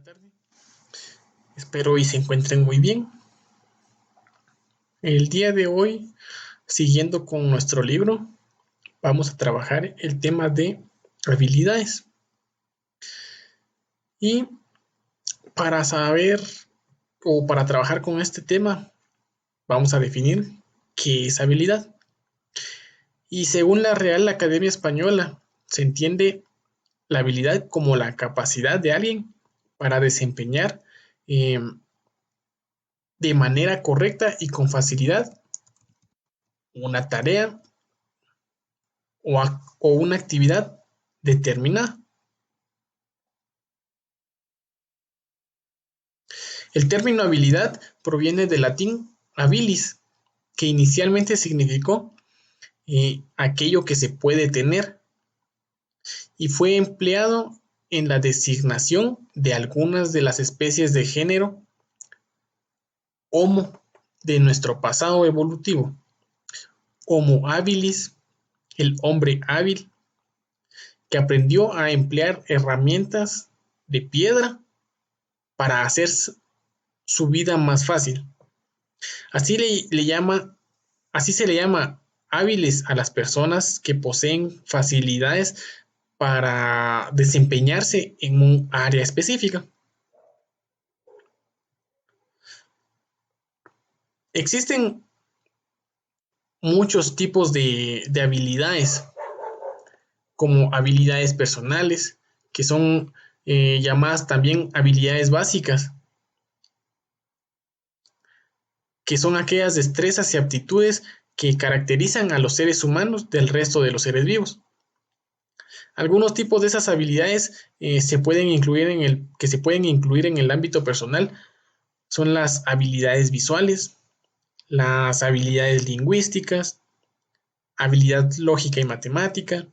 tarde. Espero y se encuentren muy bien. El día de hoy, siguiendo con nuestro libro, vamos a trabajar el tema de habilidades. Y para saber o para trabajar con este tema, vamos a definir qué es habilidad. Y según la Real Academia Española, se entiende la habilidad como la capacidad de alguien para desempeñar de manera correcta y con facilidad una tarea o una actividad determinada. El término habilidad proviene del latín habilis, que inicialmente significó aquello que se puede tener, y fue empleado en la designación de algunas de las especies de género Homo de nuestro pasado evolutivo. Homo habilis, el hombre hábil, que aprendió a emplear herramientas de piedra para hacer su vida más fácil. Así se le llama hábiles a las personas que poseen facilidades para desempeñarse en un área específica. Existen muchos tipos de habilidades, como habilidades personales, que son llamadas también habilidades básicas, que son aquellas destrezas y aptitudes que caracterizan a los seres humanos del resto de los seres vivos. Algunos tipos de esas habilidades que se pueden incluir en el ámbito personal son las habilidades visuales, las habilidades lingüísticas, habilidad lógica y matemática,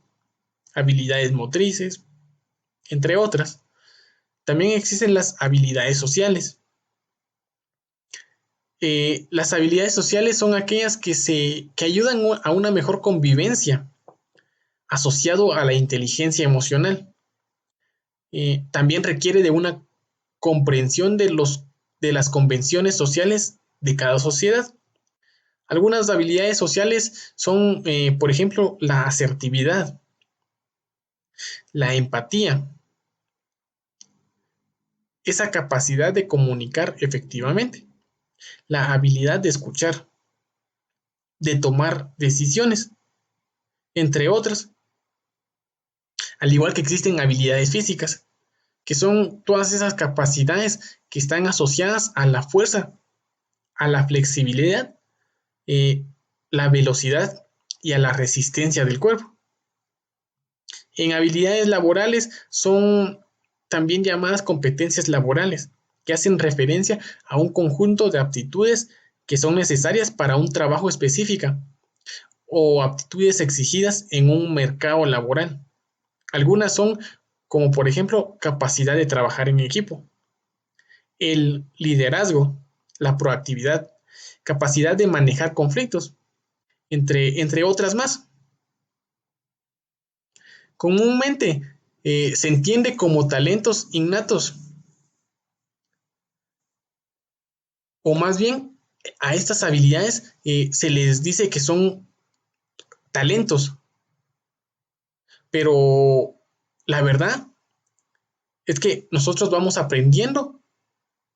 habilidades motrices, entre otras. También existen las habilidades sociales. Las habilidades sociales son aquellas que ayudan a una mejor convivencia, asociado a la inteligencia emocional. También requiere de una comprensión de las convenciones sociales de cada sociedad. Algunas habilidades sociales son, por ejemplo, la asertividad, la empatía, esa capacidad de comunicar efectivamente, la habilidad de escuchar, de tomar decisiones, entre otras. Al igual que existen habilidades físicas, que son todas esas capacidades que están asociadas a la fuerza, a la flexibilidad, eh, la velocidad y a la resistencia del cuerpo. En habilidades laborales son también llamadas competencias laborales, que hacen referencia a un conjunto de aptitudes que son necesarias para un trabajo específico o aptitudes exigidas en un mercado laboral. Algunas son, como por ejemplo, capacidad de trabajar en equipo, el liderazgo, la proactividad, capacidad de manejar conflictos, entre otras más. Comúnmente se entiende como talentos innatos, o más bien a estas habilidades se les dice que son talentos, pero la verdad es que nosotros vamos aprendiendo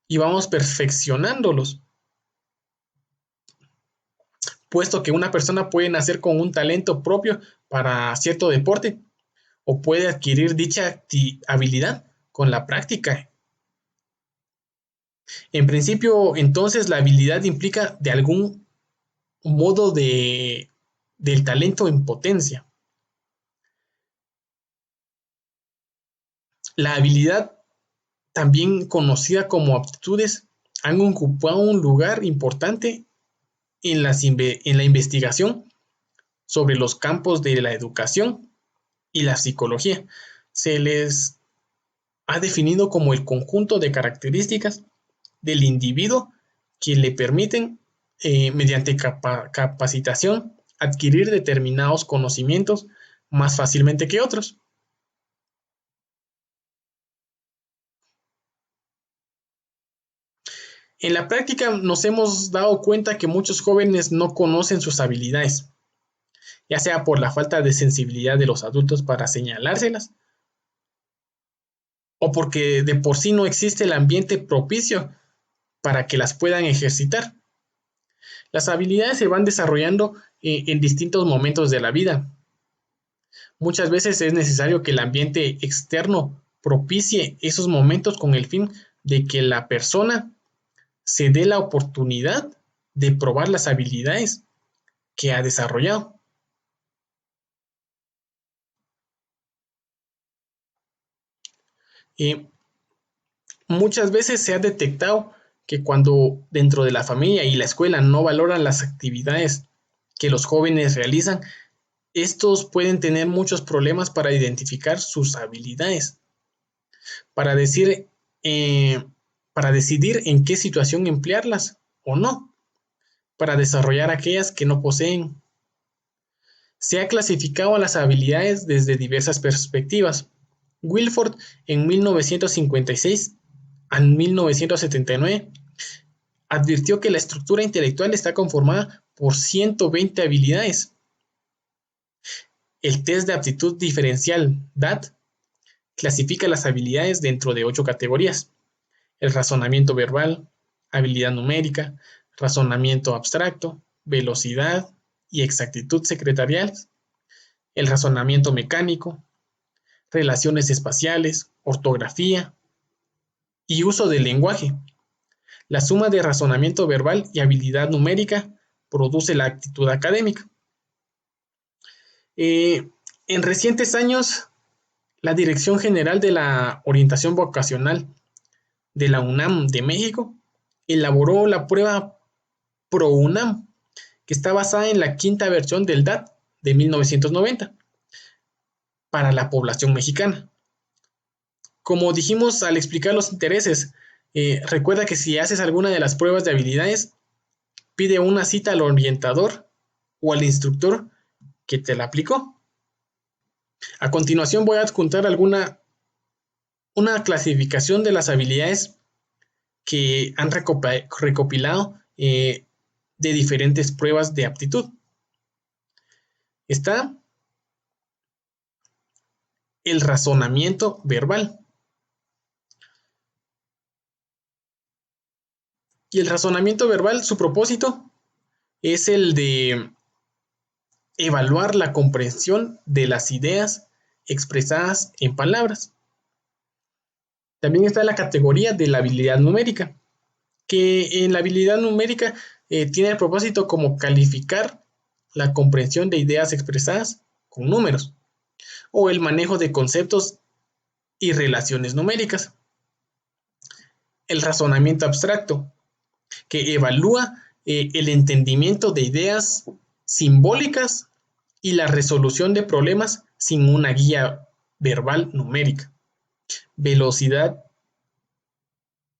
y vamos perfeccionándolos, puesto que una persona puede nacer con un talento propio para cierto deporte o puede adquirir dicha habilidad con la práctica. En principio, entonces, la habilidad implica de algún modo del talento en potencia. La habilidad, también conocida como aptitudes, han ocupado un lugar importante en la investigación sobre los campos de la educación y la psicología. Se les ha definido como el conjunto de características del individuo que le permiten, mediante capacitación, adquirir determinados conocimientos más fácilmente que otros. En la práctica nos hemos dado cuenta que muchos jóvenes no conocen sus habilidades, ya sea por la falta de sensibilidad de los adultos para señalárselas o porque de por sí no existe el ambiente propicio para que las puedan ejercitar. Las habilidades se van desarrollando en distintos momentos de la vida. Muchas veces es necesario que el ambiente externo propicie esos momentos con el fin de que la persona se dé la oportunidad de probar las habilidades que ha desarrollado. Eh, Muchas veces se ha detectado que cuando dentro de la familia y la escuela no valoran las actividades que los jóvenes realizan, estos pueden tener muchos problemas para identificar sus habilidades, para decir, eh, para decidir en qué situación emplearlas o no, para desarrollar aquellas que no poseen. Se ha clasificado a las habilidades desde diversas perspectivas. Wilford en 1956 a 1979 advirtió que la estructura intelectual está conformada por 120 habilidades. El test de aptitud diferencial DAT clasifica las habilidades dentro de 8 categorías: el razonamiento verbal, habilidad numérica, razonamiento abstracto, velocidad y exactitud secretariales, el razonamiento mecánico, relaciones espaciales, ortografía y uso del lenguaje. La suma de razonamiento verbal y habilidad numérica produce la actitud académica. En recientes años, la Dirección General de la Orientación Vocacional de la UNAM de México elaboró la prueba ProUNAM, que está basada en la quinta versión del DAT de 1990 para la población mexicana. Como dijimos al explicar los intereses, recuerda que si haces alguna de las pruebas de habilidades, pide una cita al orientador o al instructor que te la aplicó. A continuación voy a adjuntar una clasificación de las habilidades que han recopilado de diferentes pruebas de aptitud. Está el razonamiento verbal. Y el razonamiento verbal, su propósito es el de evaluar la comprensión de las ideas expresadas en palabras. También está la categoría de la habilidad numérica, que en la habilidad numérica tiene el propósito como calificar la comprensión de ideas expresadas con números o el manejo de conceptos y relaciones numéricas. El razonamiento abstracto, que evalúa el entendimiento de ideas simbólicas y la resolución de problemas sin una guía verbal numérica. Velocidad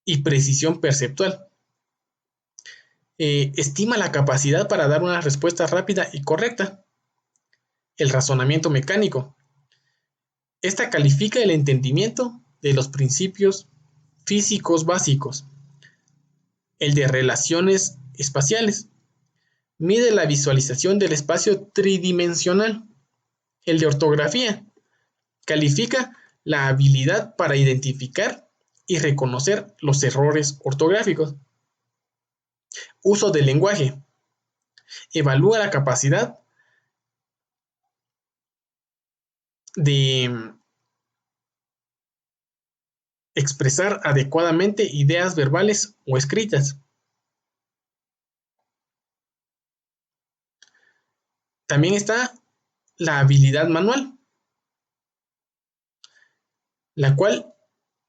y precisión perceptual. Estima la capacidad para dar una respuesta rápida y correcta. El razonamiento mecánico. Esta califica el entendimiento de los principios físicos básicos. El de relaciones espaciales. Mide la visualización del espacio tridimensional. El de ortografía. Califica la habilidad para identificar y reconocer los errores ortográficos. Uso del lenguaje. Evalúa la capacidad de expresar adecuadamente ideas verbales o escritas. También está la habilidad manual, la cual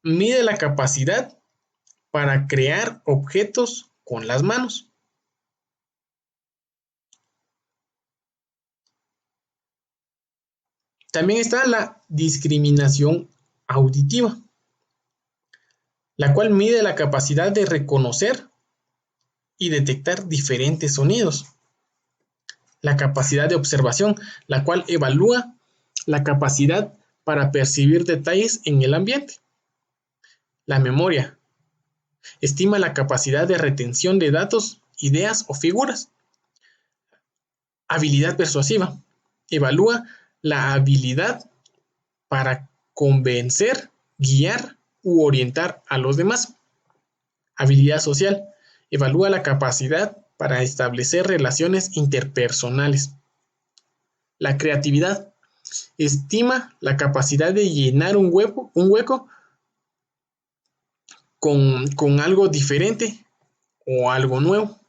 mide la capacidad para crear objetos con las manos. También está la discriminación auditiva, la cual mide la capacidad de reconocer y detectar diferentes sonidos. La capacidad de observación, la cual evalúa la capacidad para percibir detalles en el ambiente. La memoria, Estima la capacidad de retención de datos, ideas o figuras. Habilidad persuasiva. Evalúa la habilidad para convencer, guiar u orientar a los demás. Habilidad social. Evalúa la capacidad para establecer relaciones interpersonales. La creatividad. Estima la capacidad de llenar un hueco con algo diferente o algo nuevo.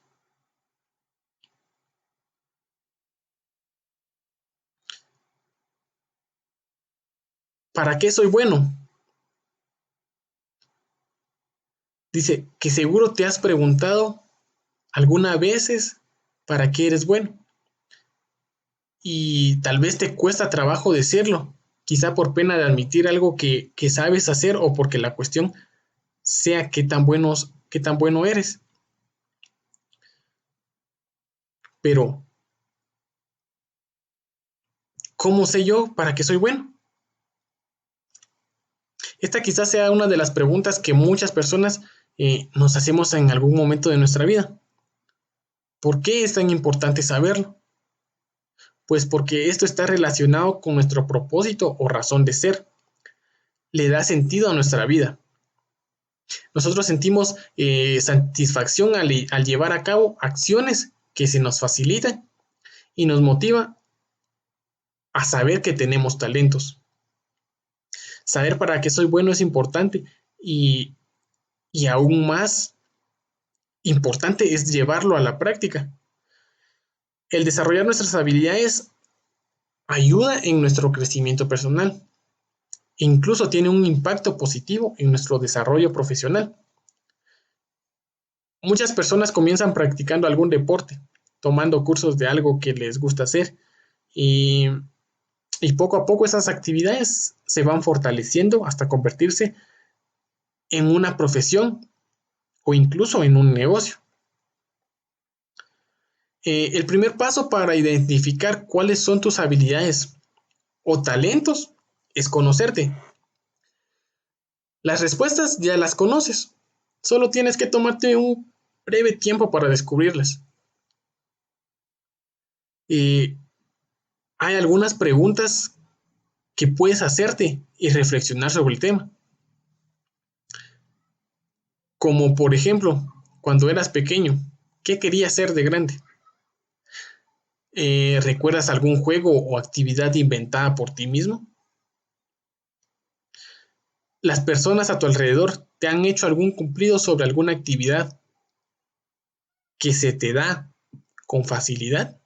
¿Para qué soy bueno? Dice que seguro te has preguntado algunas veces para qué eres bueno y tal vez te cuesta trabajo decirlo, quizá por pena de admitir algo que sabes hacer o porque la cuestión sea qué tan bueno eres. Pero, ¿cómo sé yo para qué soy bueno? Esta quizás sea una de las preguntas que muchas personas nos hacemos en algún momento de nuestra vida. ¿Por qué es tan importante saberlo? Pues porque esto está relacionado con nuestro propósito o razón de ser. Le da sentido a nuestra vida. Nosotros sentimos satisfacción al llevar a cabo acciones que se nos facilitan y nos motiva a saber que tenemos talentos. Saber para qué soy bueno es importante y, y aún más importante es llevarlo a la práctica. El desarrollar nuestras habilidades ayuda en nuestro crecimiento personal e incluso tiene un impacto positivo en nuestro desarrollo profesional. Muchas personas comienzan practicando algún deporte, tomando cursos de algo que les gusta hacer y, y poco a poco esas actividades se van fortaleciendo hasta convertirse en una profesión o incluso en un negocio. El primer paso para identificar cuáles son tus habilidades o talentos es conocerte. Las respuestas ya las conoces, solo tienes que tomarte un breve tiempo para descubrirlas. Eh, Hay algunas preguntas que puedes hacerte y reflexionar sobre el tema. Como por ejemplo, cuando eras pequeño, ¿qué querías ser de grande? ¿Recuerdas algún juego o actividad inventada por ti mismo? ¿Las personas a tu alrededor te han hecho algún cumplido sobre alguna actividad que se te da con facilidad?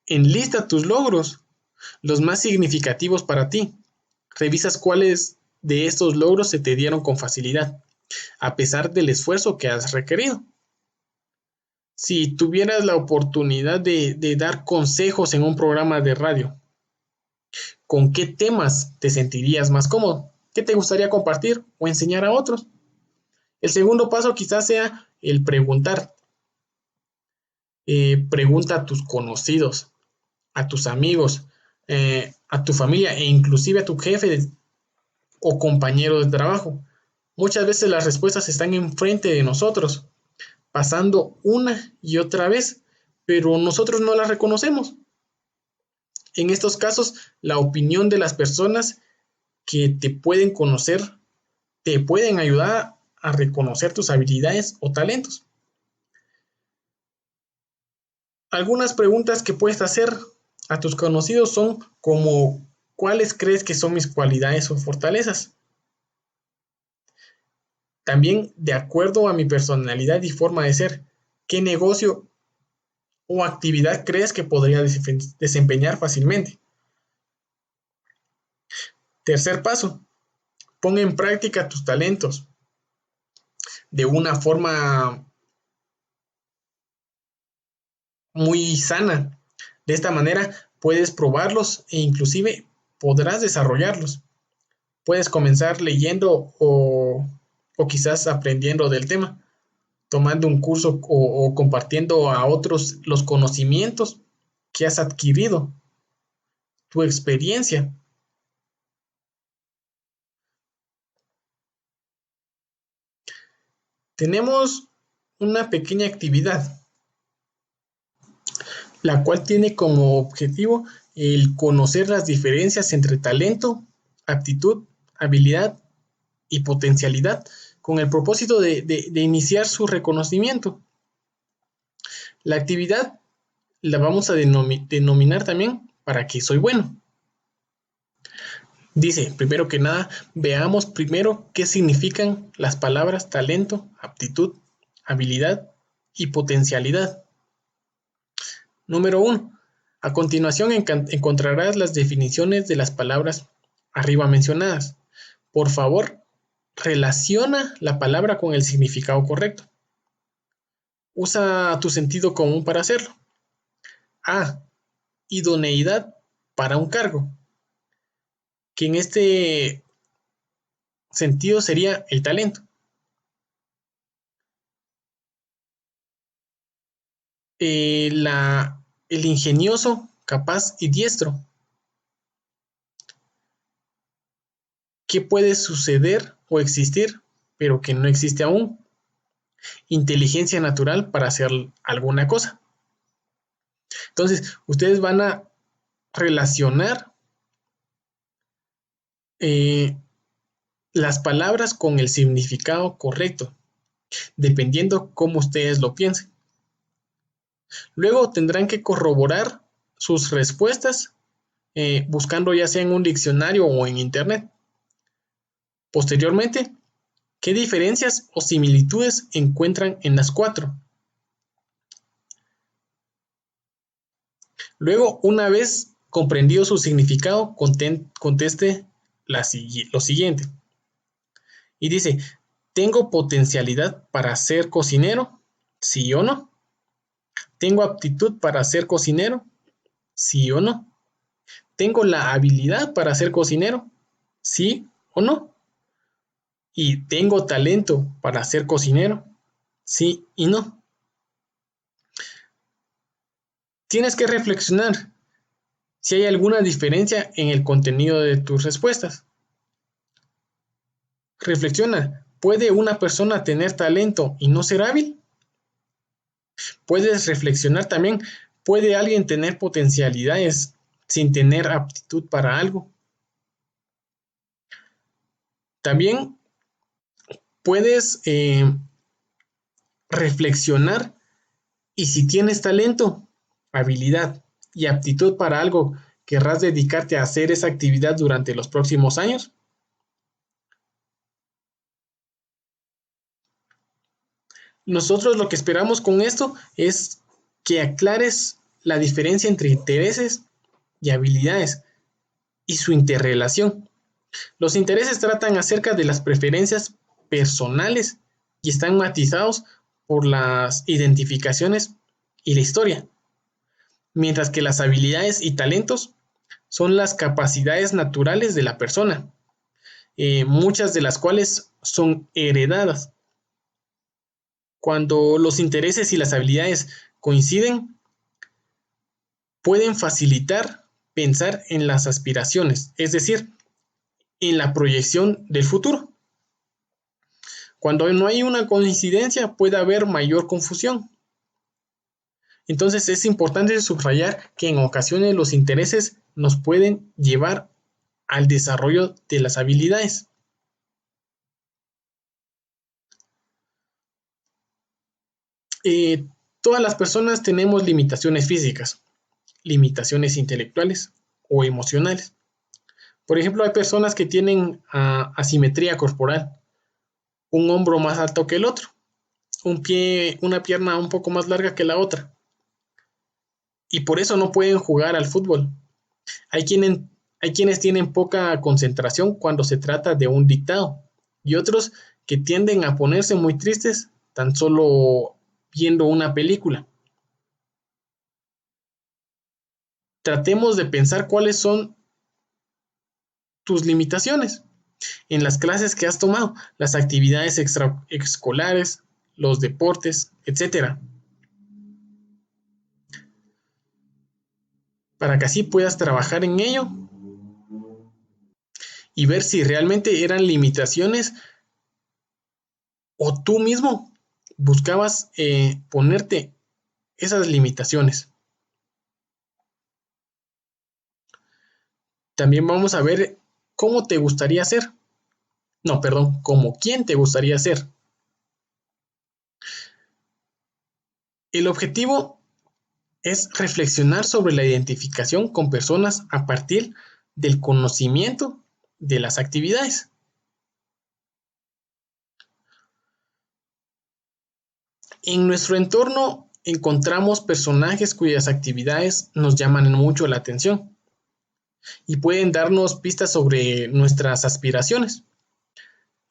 Enlista tus logros, los más significativos para ti. Revisas cuáles de estos logros se te dieron con facilidad, a pesar del esfuerzo que has requerido. Si tuvieras la oportunidad de dar consejos en un programa de radio, ¿con qué temas te sentirías más cómodo? ¿Qué te gustaría compartir o enseñar a otros? El segundo paso quizás sea el preguntar. Pregunta a tus conocidos, a tus amigos, a tu familia e inclusive a tu jefe o compañero de trabajo. Muchas veces las respuestas están enfrente de nosotros, pasando una y otra vez, pero nosotros no las reconocemos. En estos casos, la opinión de las personas que te pueden conocer te pueden ayudar a reconocer tus habilidades o talentos. Algunas preguntas que puedes hacer a tus conocidos son como ¿cuáles crees que son mis cualidades o fortalezas? También, de acuerdo a mi personalidad y forma de ser, ¿qué negocio o actividad crees que podría desempeñar fácilmente? Tercer paso, pon en práctica tus talentos de una forma muy sana. De esta manera puedes probarlos e inclusive podrás desarrollarlos. Puedes comenzar leyendo o quizás aprendiendo del tema, tomando un curso o compartiendo a otros los conocimientos que has adquirido, tu experiencia. tenemos una pequeña actividad, la cual tiene como objetivo el conocer las diferencias entre talento, aptitud, habilidad y potencialidad, con el propósito de iniciar su reconocimiento. La actividad la vamos a denominar también para qué soy bueno. Dice, primero que nada, veamos primero qué significan las palabras talento, aptitud, habilidad y potencialidad. Número 1. A continuación encontrarás las definiciones de las palabras arriba mencionadas. Por favor, relaciona la palabra con el significado correcto. Usa tu sentido común para hacerlo. A. Idoneidad para un cargo, que en este sentido sería el talento. El ingenioso, capaz y diestro. ¿Qué puede suceder o existir, pero que no existe aún? Inteligencia natural para hacer alguna cosa. Entonces, ustedes van a relacionar las palabras con el significado correcto, dependiendo cómo ustedes lo piensen. Luego tendrán que corroborar sus respuestas buscando ya sea en un diccionario o en internet. Posteriormente, ¿qué diferencias o similitudes encuentran en las 4? Luego, una vez comprendido su significado, conteste lo siguiente. Y dice, ¿tengo potencialidad para ser cocinero? ¿Sí o no? ¿Tengo aptitud para ser cocinero? ¿Sí o no? ¿Tengo la habilidad para ser cocinero? ¿Sí o no? ¿Y tengo talento para ser cocinero? ¿Sí y no? Tienes que reflexionar si hay alguna diferencia en el contenido de tus respuestas. Reflexiona, ¿puede una persona tener talento y no ser hábil? Puedes reflexionar también, ¿puede alguien tener potencialidades sin tener aptitud para algo? También puedes reflexionar y si tienes talento, habilidad y aptitud para algo, ¿querrás dedicarte a hacer esa actividad durante los próximos años? Nosotros lo que esperamos con esto es que aclares la diferencia entre intereses y habilidades y su interrelación. Los intereses tratan acerca de las preferencias personales y están matizados por las identificaciones y la historia, mientras que las habilidades y talentos son las capacidades naturales de la persona, muchas de las cuales son heredadas. Cuando los intereses y las habilidades coinciden, pueden facilitar pensar en las aspiraciones, es decir, en la proyección del futuro. Cuando no hay una coincidencia, puede haber mayor confusión. Entonces es importante subrayar que en ocasiones los intereses nos pueden llevar al desarrollo de las habilidades. Todas las personas tenemos limitaciones físicas, limitaciones intelectuales o emocionales. Por ejemplo, hay personas que tienen asimetría corporal, un hombro más alto que el otro, un pie, una pierna un poco más larga que la otra, y por eso no pueden jugar al fútbol. Hay quienes, hay quienes tienen poca concentración cuando se trata de un dictado, y otros que tienden a ponerse muy tristes tan solo viendo una película. Tratemos de pensar cuáles son tus limitaciones en las clases que has tomado, las actividades extraescolares, los deportes, etcétera, para que así puedas trabajar en ello y ver si realmente eran limitaciones o tú mismo buscabas ponerte esas limitaciones. También vamos a ver cómo te gustaría ser. No, perdón, como quién te gustaría ser. El objetivo es reflexionar sobre la identificación con personas a partir del conocimiento de las actividades. En nuestro entorno encontramos personajes cuyas actividades nos llaman mucho la atención y pueden darnos pistas sobre nuestras aspiraciones.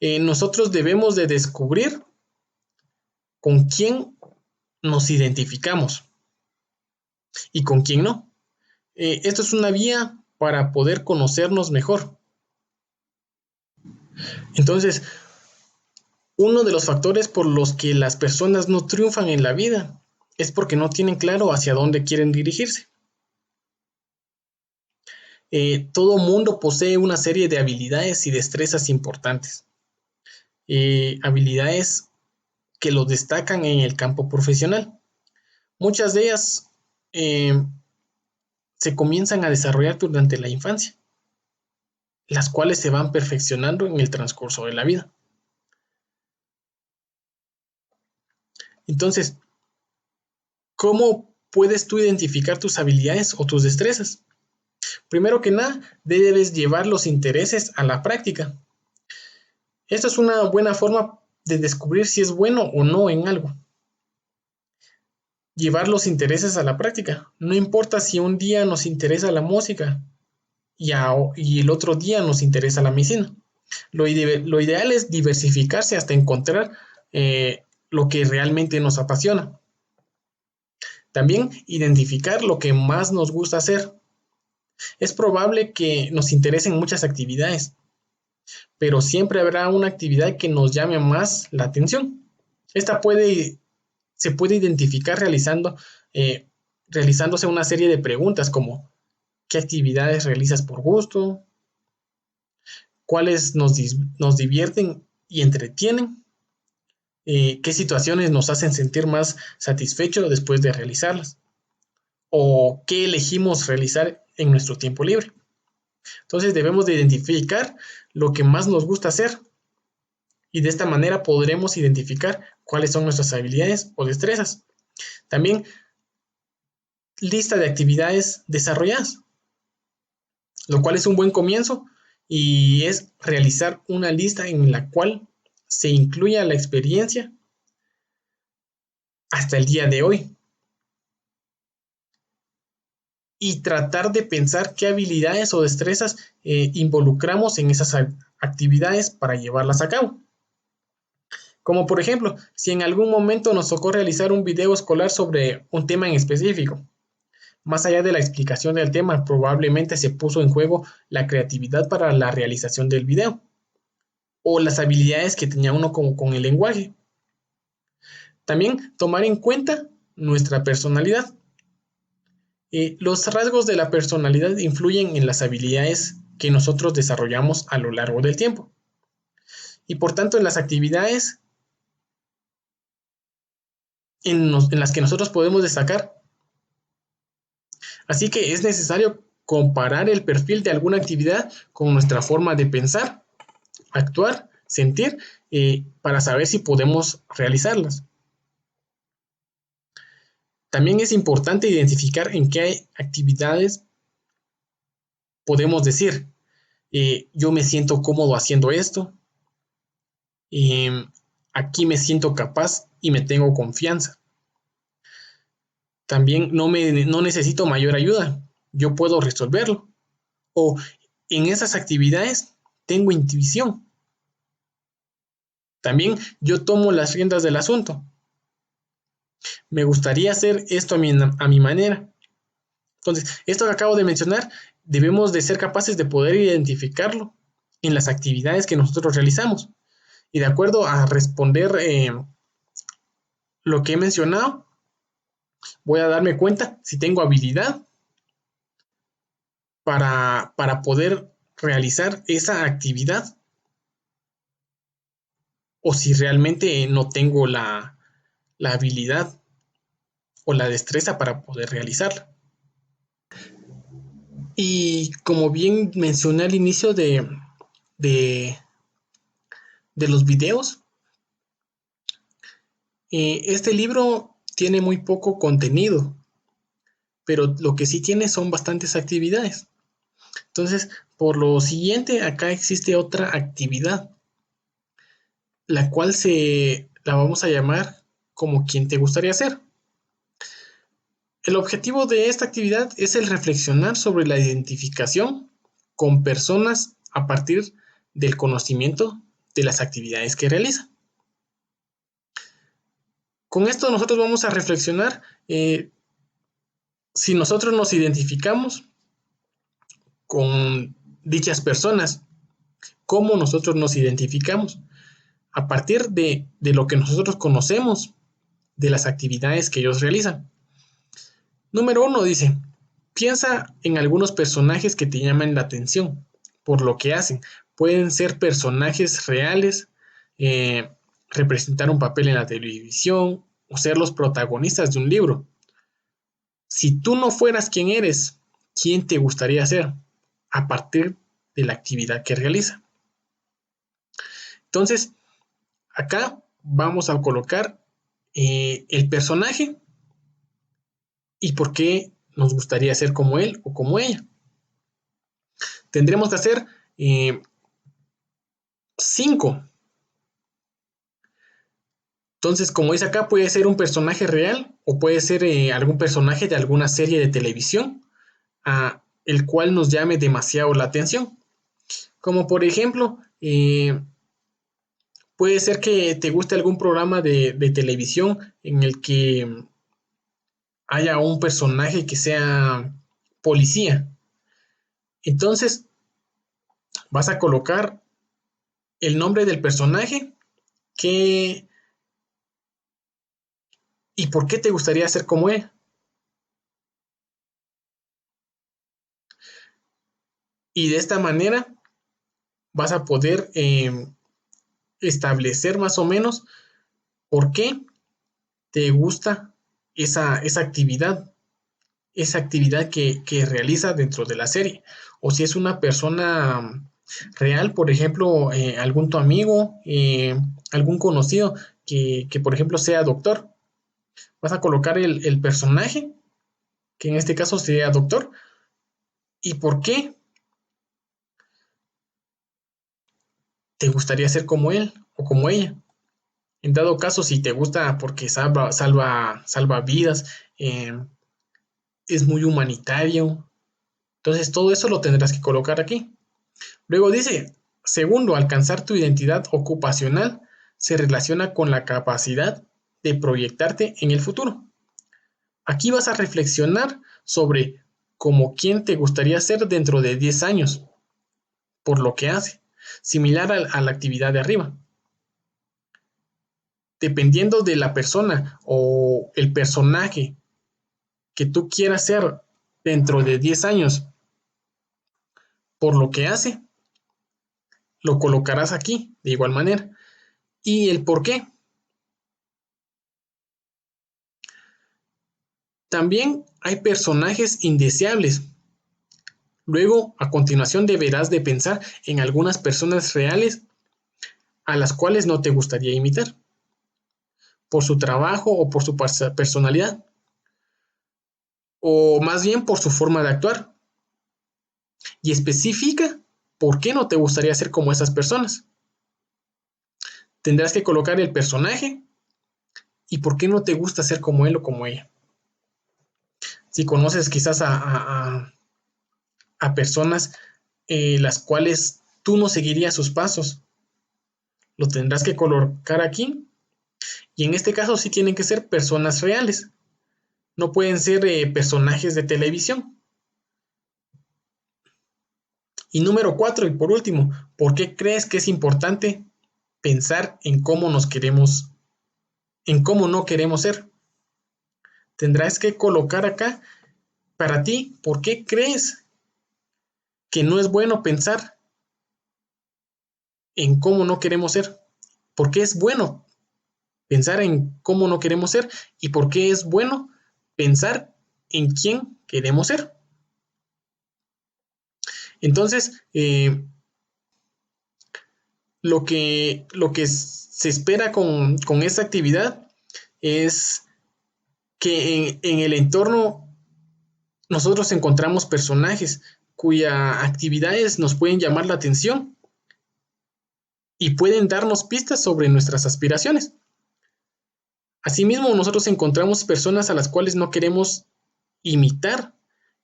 Nosotros debemos de descubrir con quién nos identificamos y con quién no. Esto es una vía para poder conocernos mejor. Entonces, uno de los factores por los que las personas no triunfan en la vida es porque no tienen claro hacia dónde quieren dirigirse. Todo mundo posee una serie de habilidades y destrezas importantes. Habilidades que lo destacan en el campo profesional. Muchas de ellas eh, se comienzan a desarrollar durante la infancia, las cuales se van perfeccionando en el transcurso de la vida. Entonces, ¿cómo puedes tú identificar tus habilidades o tus destrezas? Primero que nada, debes llevar los intereses a la práctica. Esta es una buena forma de descubrir si es bueno o no en algo. Llevar los intereses a la práctica. No importa si un día nos interesa la música y el otro día nos interesa la medicina. Lo ideal es diversificarse hasta encontrar lo que realmente nos apasiona. También identificar lo que más nos gusta hacer. Es probable que nos interesen muchas actividades, pero siempre habrá una actividad que nos llame más la atención. Esta se puede identificar realizándose una serie de preguntas como ¿qué actividades realizas por gusto? ¿Cuáles nos divierten y entretienen? ¿Qué situaciones nos hacen sentir más satisfechos después de realizarlas? ¿O qué elegimos realizar en nuestro tiempo libre? Entonces debemos de identificar lo que más nos gusta hacer y de esta manera podremos identificar cuáles son nuestras habilidades o destrezas. También lista de actividades desarrolladas, lo cual es un buen comienzo y es realizar una lista en la cual se incluya la experiencia hasta el día de hoy y tratar de pensar qué habilidades o destrezas involucramos en esas actividades para llevarlas a cabo. Como por ejemplo, si en algún momento nos tocó realizar un video escolar sobre un tema en específico, más allá de la explicación del tema, probablemente se puso en juego la creatividad para la realización del video o las habilidades que tenía uno con el lenguaje. También tomar en cuenta nuestra personalidad. Los rasgos de la personalidad influyen en las habilidades que nosotros desarrollamos a lo largo del tiempo y por tanto en las actividades en las que nosotros podemos destacar. Así que es necesario comparar el perfil de alguna actividad con nuestra forma de pensar, actuar, sentir, para saber si podemos realizarlas. También es importante identificar en qué actividades podemos decir, yo me siento cómodo haciendo esto, aquí me siento capaz y me tengo confianza. También no necesito mayor ayuda, yo puedo resolverlo. O en esas actividades tengo intuición. También yo tomo las riendas del asunto. Me gustaría hacer esto a mi manera. Entonces, esto que acabo de mencionar, debemos de ser capaces de poder identificarlo en las actividades que nosotros realizamos. Y de acuerdo a responder lo que he mencionado, voy a darme cuenta si tengo habilidad para poder realizar esa actividad o si realmente no tengo la habilidad o la destreza para poder realizarla. Y como bien mencioné al inicio de, de los videos, este libro tiene muy poco contenido, pero lo que sí tiene son bastantes actividades. Entonces, por lo siguiente, acá existe otra actividad, la cual la vamos a llamar como quien te gustaría ser. El objetivo de esta actividad es el reflexionar sobre la identificación con personas a partir del conocimiento de las actividades que realizan. Con esto nosotros vamos a reflexionar si nosotros nos identificamos con dichas personas, cómo nosotros nos identificamos a partir de lo que nosotros conocemos de las actividades que ellos realizan. Número 1 dice, piensa en algunos personajes que te llaman la atención por lo que hacen. Pueden ser personajes reales, representar un papel en la televisión o ser los protagonistas de un libro. Si tú no fueras quien eres, ¿quién te gustaría ser a partir de la actividad que realiza? Entonces, acá vamos a colocar el personaje y por qué nos gustaría ser como él o como ella. Tendremos que hacer 5. Entonces, como dice acá, puede ser un personaje real o puede ser algún personaje de alguna serie de televisión el cual nos llame demasiado la atención. Como por ejemplo, puede ser que te guste algún programa de televisión en el que haya un personaje que sea policía. Entonces, vas a colocar el nombre del personaje que, y por qué te gustaría ser como él. Y de esta manera vas a poder establecer más o menos por qué te gusta esa actividad que realiza dentro de la serie. O si es una persona real, por ejemplo, algún tu amigo, algún conocido que, por ejemplo, sea doctor. Vas a colocar el personaje, que en este caso sería doctor, y por qué te gustaría ser como él o como ella. En dado caso, si te gusta porque salva vidas, es muy humanitario. Entonces, todo eso lo tendrás que colocar aquí. Luego dice, segundo, alcanzar tu identidad ocupacional se relaciona con la capacidad de proyectarte en el futuro. Aquí vas a reflexionar sobre cómo quién te gustaría ser dentro de 10 años, por lo que hace, similar a la actividad de arriba. Dependiendo de la persona o el personaje que tú quieras ser dentro de 10 años, por lo que hace, lo colocarás aquí de igual manera. Y el por qué. También hay personajes indeseables. Luego, a continuación, deberás de pensar en algunas personas reales a las cuales no te gustaría imitar, por su trabajo o por su personalidad, o más bien por su forma de actuar. Y especifica por qué no te gustaría ser como esas personas. Tendrás que colocar el personaje y por qué no te gusta ser como él o como ella. Si conoces quizás a personas las cuales tú no seguirías sus pasos, lo tendrás que colocar aquí. Y en este caso sí tienen que ser personas reales. No pueden ser personajes de televisión. Y número 4, y por último, ¿por qué crees que es importante pensar en cómo nos queremos, en cómo no queremos ser? Tendrás que colocar acá para ti, ¿por qué crees que no es bueno pensar en cómo no queremos ser? ¿Por qué es bueno pensar en cómo no queremos ser y por qué es bueno pensar en quién queremos ser? Entonces, lo que se espera con esta actividad es que en el entorno nosotros encontramos personajes cuyas actividades nos pueden llamar la atención y pueden darnos pistas sobre nuestras aspiraciones. Asimismo, nosotros encontramos personas a las cuales no queremos imitar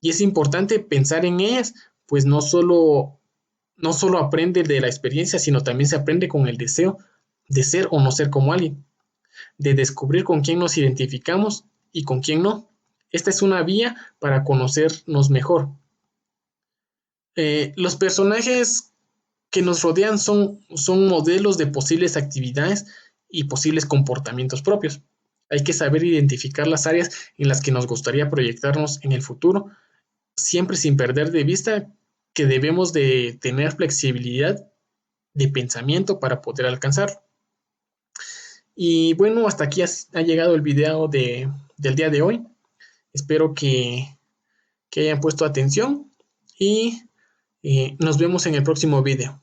y es importante pensar en ellas, pues no solo aprende de la experiencia, sino también se aprende con el deseo de ser o no ser como alguien, de descubrir con quién nos identificamos y con quién no. Esta es una vía para conocernos mejor. Los personajes que nos rodean son modelos de posibles actividades y posibles comportamientos propios. Hay que saber identificar las áreas en las que nos gustaría proyectarnos en el futuro, siempre sin perder de vista que debemos de tener flexibilidad de pensamiento para poder alcanzarlo. Y bueno, hasta aquí ha llegado el video del día de hoy. Espero que hayan puesto atención y nos vemos en el próximo video.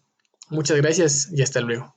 Muchas gracias y hasta luego.